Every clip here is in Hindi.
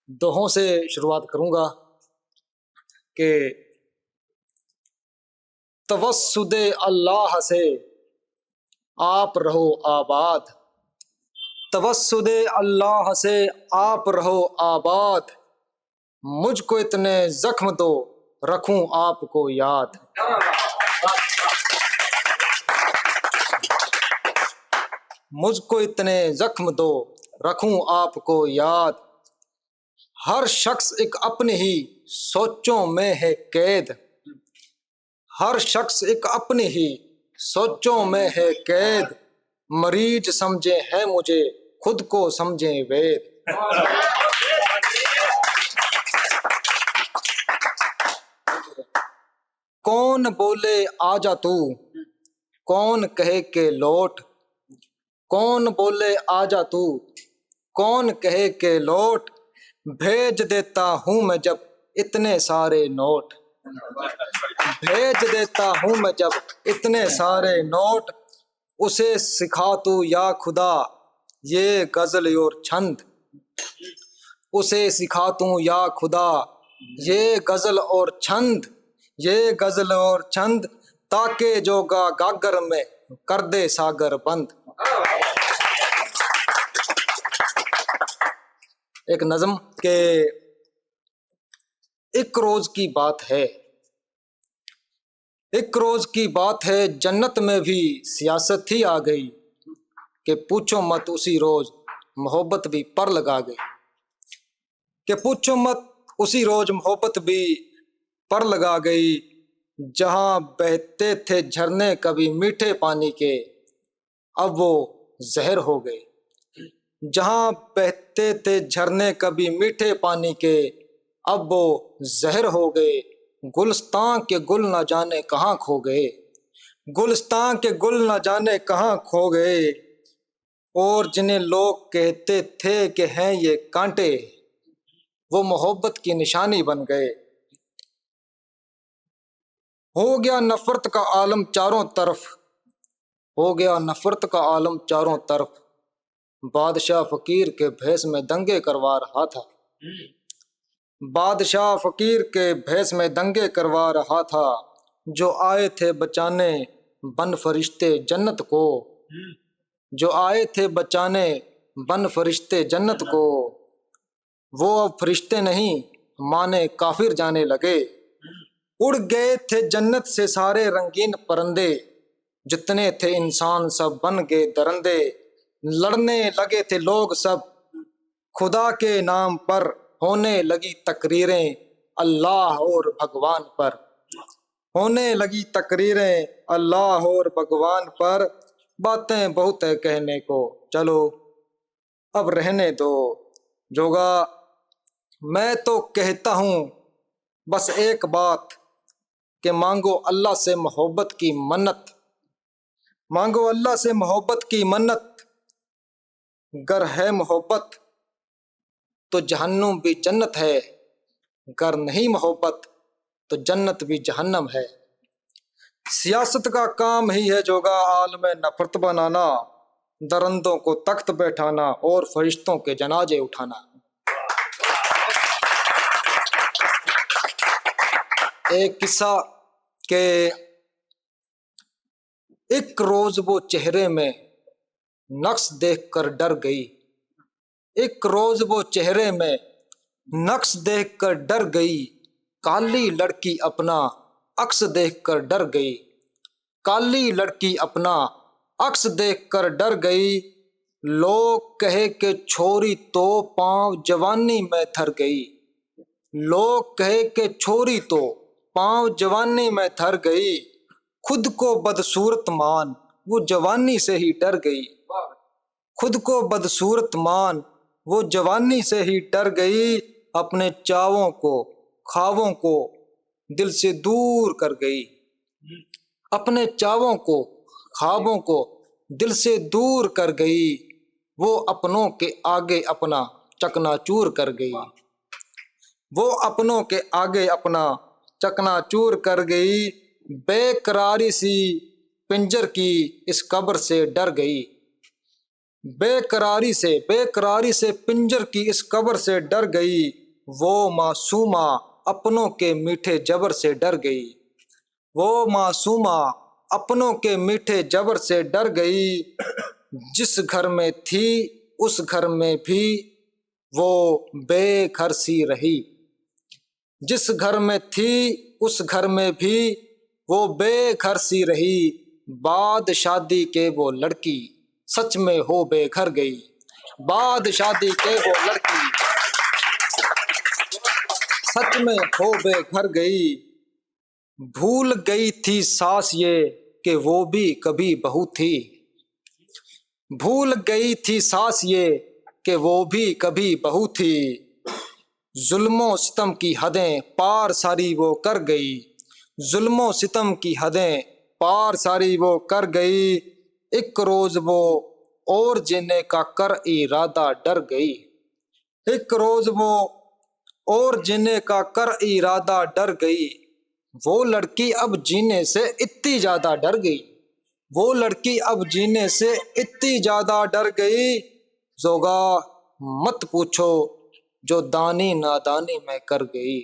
दोहों से शुरुआत करूंगा कि तवस्सुदे अल्लाह से आप रहो आबाद, तवस्सुदे अल्लाह से आप रहो आबाद, मुझको इतने जख्म दो रखूं आपको याद। मुझको इतने जख्म दो रखूं आपको याद, हर शख्स एक अपनी ही सोचों में है कैद, हर शख्स एक अपनी ही सोचों में है कैद, मरीज समझे हैं मुझे खुद को समझे वेद। कौन बोले आजा तू, कौन कहे के लौट, कौन बोले आजा तू, कौन कहे के लौट, भेज देता हूं मैं जब इतने सारे नोट, भेज देता हूं मैं जब इतने सारे नोट, उसे सिखा तू या खुदा ये गजल और छंद, उसे सिखा तू या खुदा ये गजल और छंद, ये गजल और छंद, ताके जोगा गागर में कर दे सागर बंद। एक नज़म के एक रोज की बात है, एक रोज की बात है, जन्नत में भी सियासत ही आ गई, कि पूछो मत उसी रोज मोहब्बत भी पर लगा गई, कि पूछो मत उसी रोज मोहब्बत भी पर लगा गई, जहां बहते थे झरने कभी मीठे पानी के अब वो जहर हो गए, जहां बहते थे झरने कभी मीठे पानी के अब वो जहर हो गए, गुलिस्तान के गुल न जाने कहाँ खो गए, गुलिस्तान के गुल न जाने कहाँ खो गए, और जिन्हें लोग कहते थे कि हैं ये कांटे वो मोहब्बत की निशानी बन गए। हो गया नफरत का आलम चारों तरफ, हो गया नफरत का आलम चारों तरफ, बादशाह फकीर के भेष में दंगे करवा रहा था, बादशाह फकीर के भेष में दंगे करवा रहा था, जो आए थे बचाने बन फरिश्ते जन्नत को, जो आए थे बचाने बन फरिश्ते जन्नत को, वो अब फरिश्ते नहीं माने काफिर जाने लगे, उड़ गए थे जन्नत से सारे रंगीन परिंदे, जितने थे इंसान सब बन गए दरिंदे, लड़ने लगे थे लोग सब खुदा के नाम पर, होने लगी तकरीरें अल्लाह और भगवान पर, होने लगी तकरीरें अल्लाह और भगवान पर, बातें बहुत है कहने को चलो अब रहने दो, जोगा मैं तो कहता हूँ बस एक बात, कि मांगो अल्लाह से मोहब्बत की मन्नत, मांगो अल्लाह से मोहब्बत की मन्नत, गर है मोहब्बत तो जहन्नुम भी जन्नत है, गर नहीं मोहब्बत तो जन्नत भी जहन्नम है। सियासत का काम ही है जोगा आलम नफरत बनाना, दरिंदों को तख्त बैठाना और फरिश्तों के जनाजे उठाना। एक किस्सा के एक रोज वो चेहरे में नक्श देखकर डर गई, एक रोज वो चेहरे में नक्श देखकर डर गई, काली लड़की अपना अक्स देखकर डर गई, काली लड़की अपना अक्स देखकर डर गई, लोग कहे कि छोरी तो पांव जवानी में थर गई, लोग कहे कि छोरी तो पांव जवानी में थर गई, खुद को बदसूरत मान वो जवानी से ही डर गई, खुद को बदसूरत मान वो जवानी से ही डर गई, अपने चावों को ख्वाबों को दिल से दूर कर गई, अपने चावों को ख्वाबों को दिल से दूर कर गई, वो अपनों के आगे अपना चकनाचूर कर गई, वो अपनों के आगे अपना चकनाचूर कर गई, बेकरारी सी पिंजर की इस कब्र से डर गई, बेकरारी से पिंजर की इस कब्र से डर गई, वो मासूमा अपनों के मीठे जबर से डर गई। वो मासूमा अपनों के मीठे जबर से डर गई। जिस घर में थी उस घर में भी वो बेघर सी रही। जिस घर में थी उस घर में भी वो बेघर सी रही। बाद शादी के वो लड़की सच में हो बेघर गई। बाद शादी के वो लड़की सच में हो बेघर गई। भूल गई थी सास ये कि वो भी कभी बहू थी। भूल गई थी सास ये कि वो भी कभी बहू थी। जुल्मों सितम की हदें पार सारी वो कर गई। जुल्मों सितम की हदें पार सारी वो कर गई। एक रोज वो और जीने का कर इरादा डर गई। एक रोज वो और जीने का कर इरादा डर गई। वो लड़की अब जीने से इतनी ज्यादा डर गई। वो लड़की अब जीने से इतनी ज्यादा डर गई। जोगा मत पूछो जो दानी नादानी मैं कर गई।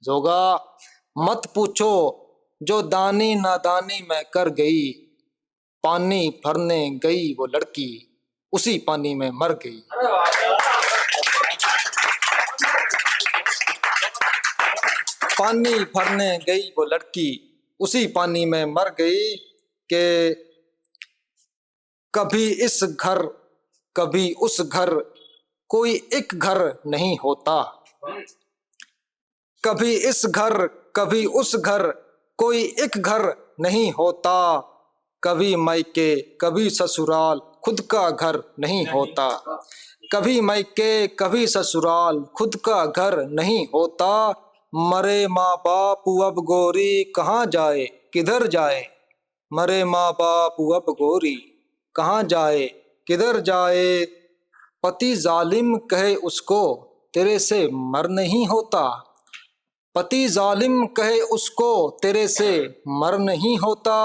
जोगा मत पूछो जो दानी नादानी मैं कर गई। पानी भरने गई वो लड़की उसी पानी में मर गई। पानी भरने गई वो लड़की उसी पानी में मर गई। कि कभी इस घर कभी उस घर कोई एक घर नहीं होता। कभी इस घर कभी उस घर कोई एक घर नहीं होता। कभी मायके कभी ससुराल खुद का घर नहीं होता। कभी मायके कभी ससुराल खुद का घर नहीं होता। मरे माँ बाप अब गोरी कहाँ जाए किधर जाए। मरे माँ बाप अब गोरी कहाँ जाए किधर जाए। पति जालिम कहे उसको तेरे से मर नहीं होता। पति जालिम कहे उसको तेरे से मर नहीं होता।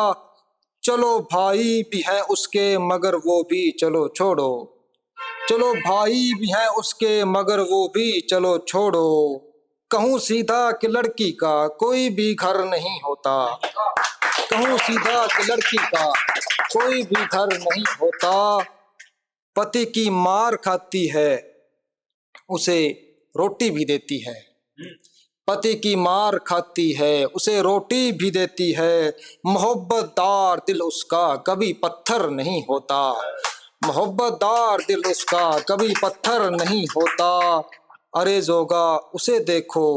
चलो भाई भी है उसके मगर वो भी चलो छोड़ो। चलो भाई भी है उसके मगर वो भी चलो छोड़ो। कहूँ सीधा कि लड़की का कोई भी घर नहीं होता। कहूँ सीधा कि लड़की का कोई भी घर नहीं होता। पति की मार खाती है उसे रोटी भी देती है। पति की मार खाती है उसे रोटी भी देती है। मोहब्बतदार दिल उसका कभी पत्थर नहीं होता। मोहब्बतदार दिल उसका कभी पत्थर नहीं होता। अरे जोगा उसे देखो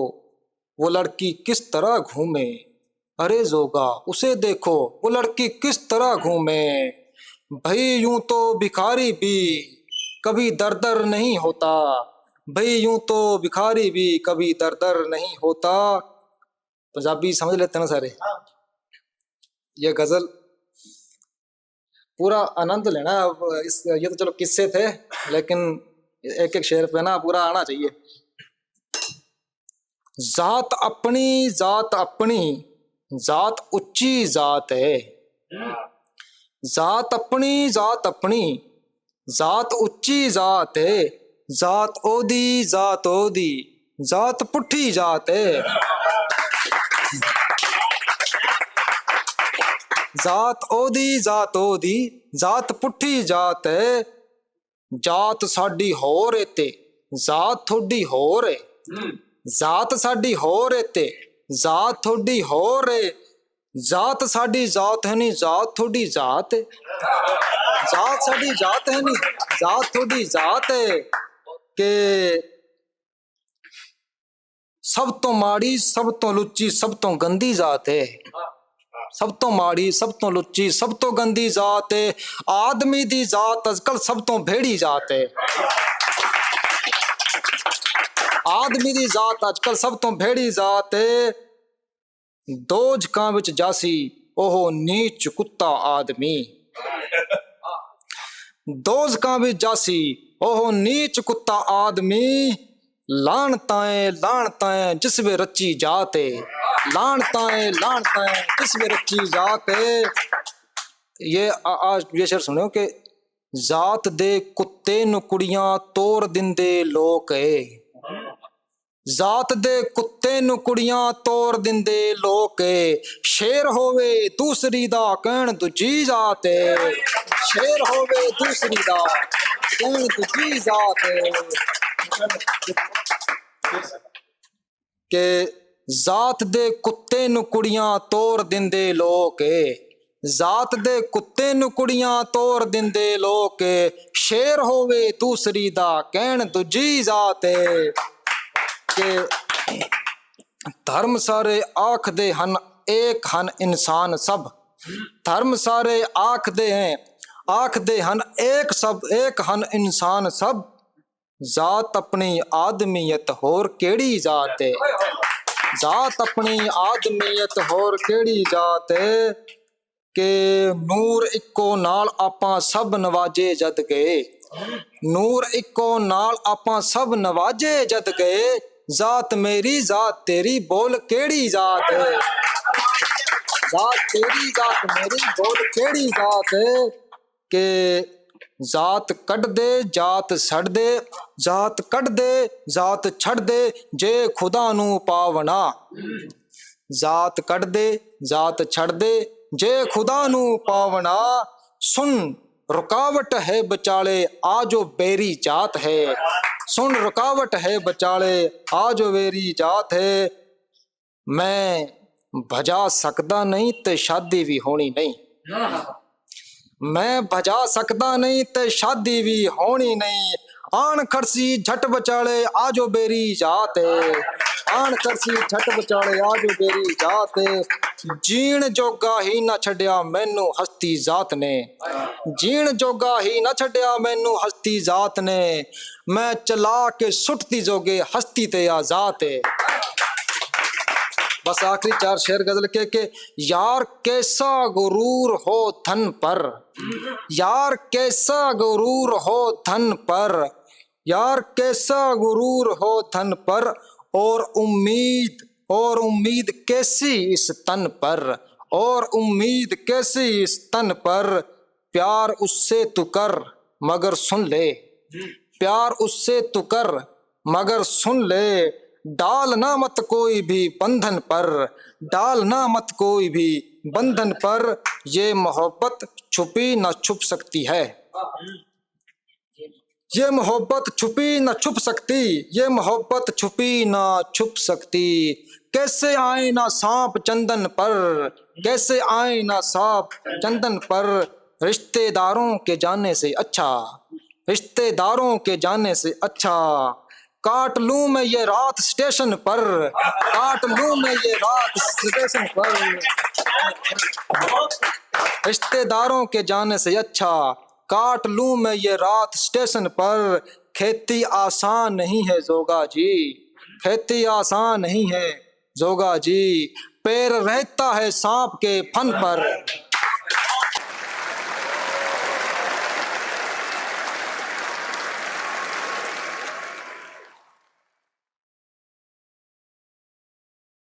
वो लड़की किस तरह घूमे। अरे जोगा उसे देखो वो लड़की किस तरह घूमे। भाई यूं तो भिखारी भी कभी दर दर नहीं होता। भाई यूं तो भिखारी भी कभी दर दर नहीं होता। पंजाबी समझ लेते हैं ना सारे। ये गजल पूरा आनंद लेना है। अब इस ये तो चलो किस्से थे लेकिन एक एक शेर पे ना पूरा आना चाहिए। जात अपनी जात उच्ची जात है। जात अपनी जात उच्ची जात है। जात ओदी जात पुठी जात है। जात ओदी जात पुठी जात है। जात साडी होर है ते जात थोड़ी होर है। जात साडी होर है ते जात थोड़ी होर है। जात साडी जात है नी जात थोड़ी जात है। जात साडी जात है नी जात थोड़ी जात है। के सब तो माड़ी सब तो लुच्ची सब तो गंदी जात है। सब तो माड़ी सब तो लुच्ची सब तो गंदी जात है। आदमी दी जात अजकल सब तो भेड़ी जात है। आदमी दी जात अजकल सब तो भेड़ी जात है। दोज कां विच जासी ओहो नीच कुत्ता आदमी। दोज कां विच जासी ओहो नीच कुत्ता आदमी। लानताएं जिस वे रची जाते। लानताएं जिस वे रची जाते। ये आज ये शेर सुनो कि जात दे कुत्ते नु कुड़ियां तोड़ दिंदे लोक ए। जात दे कुत्ते नु कुड़ियां तोड़ दिंदे लोक ए। शेर होवे दूसरी दा कहण दूजी जात ए। शेर होवे दूसरी दा कहण दूजी जात ए। के जात दे कुत्ते नु कुड़ियां तोड़ दिंदे लोक ए। जात दे कुत्ते नु कुड़ियां तोड़ दिंदे लोक ए। शेर होवे दूसरी दा कहण दूजी जात ए। के धर्म सारे आखदे हन एक हन इंसान सब। धर्म सारे आखदे हन एक सब एक हन इंसान सब। जात अपनी आदमीयत होर केड़ी जात है। जात अपनी आदमीयत होर केड़ी जात है। के नूर इक्को नाल आपां सब नवाजे जद गए। नूर इक्को नाल आपां सब नवाजे जद गए। जात मेरी जात तेरी बोल केड़ी जात है। जात तेरी जात मेरी बोल केड़ी जात है। के जात कट दे जात छड़ दे। जात कट दे जात छड़ दे जे खुदा नू पावना। जात कट दे जात छड़ दे जे खुदा नू पावना। सुन रुकावट है बचाले आजो बेरी जात है। सुन रुकावट है बचाले आजो बेरी जात है। मैं भजा सकदा नहीं ते शादी भी होनी नहीं। मैं भजा सकदा नहीं ते शादी भी होनी नहीं। आन खड़सी झट बचाले आजो बेरी जात है। आन खड़सी झट बचाले आजो बेरी जात है। जीण जोगा ही ना छड्या मैनू हस्ती जात ने। जीण जोगा ही ना छड्या मैनू हस्ती जात ने। मैं चला के सुटती जोगे हस्ती ते आजात है। बस आखिरी चार शेर गजल के यार कैसा गुरूर हो धन पर। यार कैसा गुरूर हो धन पर। यार कैसा गुरूर हो धन पर। और उम्मीद कैसी इस तन पर। और उम्मीद कैसी इस तन पर। प्यार उससे तू कर मगर सुन ले। प्यार उससे तू कर मगर सुन ले। डालना मत कोई भी बंधन पर। डालना मत कोई भी बंधन पर। ये मोहब्बत छुपी न छुप सकती है। ये मोहब्बत छुपी न छुप सकती। ये मोहब्बत छुपी न छुप सकती। कैसे आए ना सांप चंदन पर। कैसे आए ना सांप चंदन पर। रिश्तेदारों के जाने से अच्छा। रिश्तेदारों के जाने से अच्छा। काट लूं मैं ये रात स्टेशन पर। काट लूं मैं ये रात स्टेशन पर। रिश्तेदारों के जाने से अच्छा। काट लूं मैं ये रात स्टेशन पर। खेती आसान नहीं है जोगा जी। खेती आसान नहीं है जोगा जी। पैर रहता है सांप के फन पर।